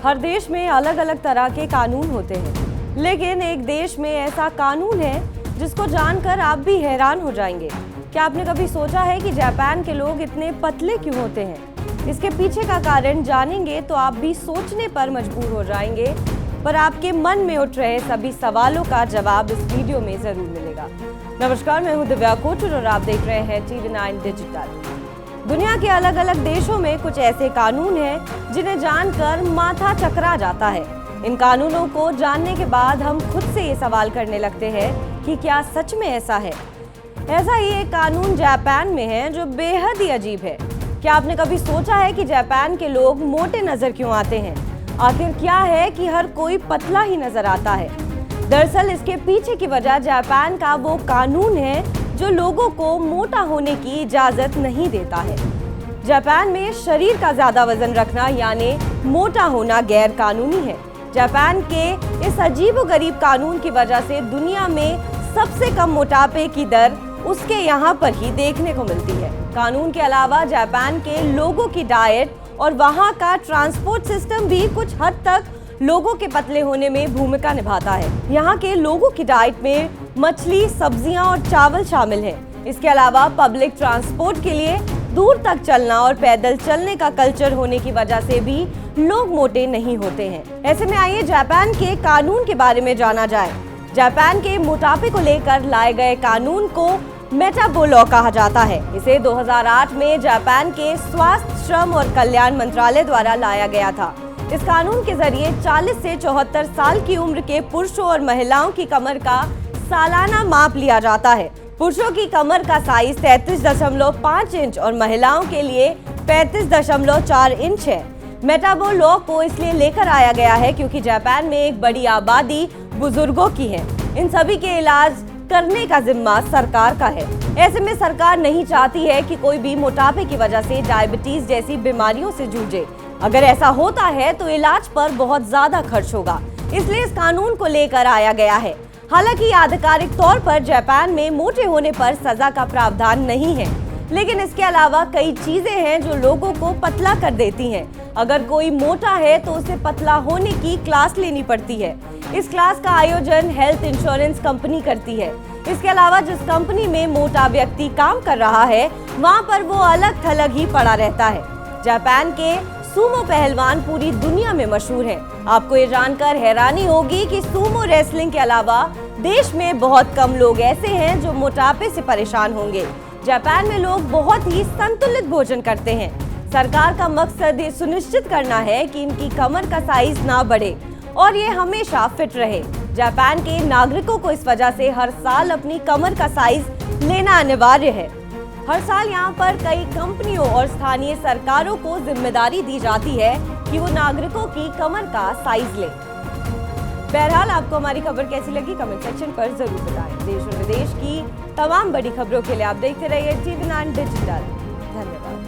हर देश में अलग अलग तरह के कानून होते हैं, लेकिन एक देश में ऐसा कानून है जिसको जानकर आप भी हैरान हो जाएंगे। क्या आपने कभी सोचा है कि जापान के लोग इतने पतले क्यों होते हैं? इसके पीछे का कारण जानेंगे तो आप भी सोचने पर मजबूर हो जाएंगे, पर आपके मन में उठ रहे सभी सवालों का जवाब इस वीडियो में जरूर मिलेगा। नमस्कार, मैं हूं दिव्या कोटुर और आप देख रहे हैं TV9 डिजिटल। दुनिया के अलग अलग देशों में कुछ ऐसे कानून हैं जिन्हें जानकर माथा चकरा जाता है। इन कानूनों को जानने के बाद हम खुद से ये सवाल करने लगते हैं कि क्या सच में ऐसा है। ऐसा ही एक कानून जापान में है जो बेहद ही अजीब है। क्या आपने कभी सोचा है कि जापान के लोग मोटे नजर क्यों आते हैं? आखिर क्या है कि हर कोई पतला ही नजर आता है? दरअसल इसके पीछे की वजह जापान का वो कानून है जो लोगों को मोटा होने की इजाजत नहीं देता है। जापान में शरीर का ज्यादा वजन रखना यानी मोटा होना गैर कानूनी है। जापान के इस अजीबोगरीब कानून की वजह से दुनिया में सबसे कम मोटापे की दर उसके यहाँ पर ही देखने को मिलती है। कानून के अलावा जापान के लोगों की डाइट और वहाँ का ट्रांसपोर्ट सिस्टम भी कुछ हद तक लोगों के पतले होने में भूमिका निभाता है। यहाँ के लोगों की डाइट में मछली, सब्जियां और चावल शामिल हैं। इसके अलावा पब्लिक ट्रांसपोर्ट के लिए दूर तक चलना और पैदल चलने का कल्चर होने की वजह से भी लोग मोटे नहीं होते हैं। ऐसे में आइए जापान के कानून के बारे में जाना जाए। जापान के मोटापे को लेकर लाए गए कानून को मेटाबो लॉ कहा जाता है। इसे 2008 में जापान के स्वास्थ्य, श्रम और कल्याण मंत्रालय द्वारा लाया गया था। इस कानून के जरिए 40 से 74 साल की उम्र के पुरुषों और महिलाओं की कमर का सालाना माप लिया जाता है। पुरुषों की कमर का साइज 33.5 इंच और महिलाओं के लिए 35.4 इंच है। मेटाबो लॉ को इसलिए लेकर आया गया है क्योंकि जापान में एक बड़ी आबादी बुजुर्गों की है। इन सभी के इलाज करने का जिम्मा सरकार का है। ऐसे में सरकार नहीं चाहती है कि कोई भी मोटापे की वजह से डायबिटीज जैसी बीमारियों से जूझे। अगर ऐसा होता है तो इलाज पर बहुत ज्यादा खर्च होगा, इसलिए इस कानून को लेकर आया गया है। हालांकि आधिकारिक तौर पर जापान में मोटे होने पर सजा का प्रावधान नहीं है, लेकिन इसके अलावा कई चीजें हैं जो लोगों को पतला कर देती हैं। अगर कोई मोटा है तो उसे पतला होने की क्लास लेनी पड़ती है। इस क्लास का आयोजन हेल्थ इंश्योरेंस कंपनी करती है। इसके अलावा जिस कंपनी में मोटा व्यक्ति काम कर रहा है वहाँ पर वो अलग थलग ही पड़ा रहता है। जापान के सूमो पहलवान पूरी दुनिया में मशहूर हैं। आपको ये जानकर हैरानी होगी कि सूमो रेसलिंग के अलावा देश में बहुत कम लोग ऐसे हैं जो मोटापे से परेशान होंगे। जापान में लोग बहुत ही संतुलित भोजन करते हैं। सरकार का मकसद ये सुनिश्चित करना है कि इनकी कमर का साइज ना बढ़े और ये हमेशा फिट रहे। जापान के नागरिकों को इस वजह से हर साल अपनी कमर का साइज लेना अनिवार्य है। हर साल यहाँ पर कई कंपनियों और स्थानीय सरकारों को जिम्मेदारी दी जाती है कि वो नागरिकों की कमर का साइज ले। बहरहाल आपको हमारी खबर कैसी लगी कमेंट सेक्शन पर जरूर बताएं। देश और विदेश की तमाम बड़ी खबरों के लिए आप देखते रहिए TV9 डिजिटल। धन्यवाद।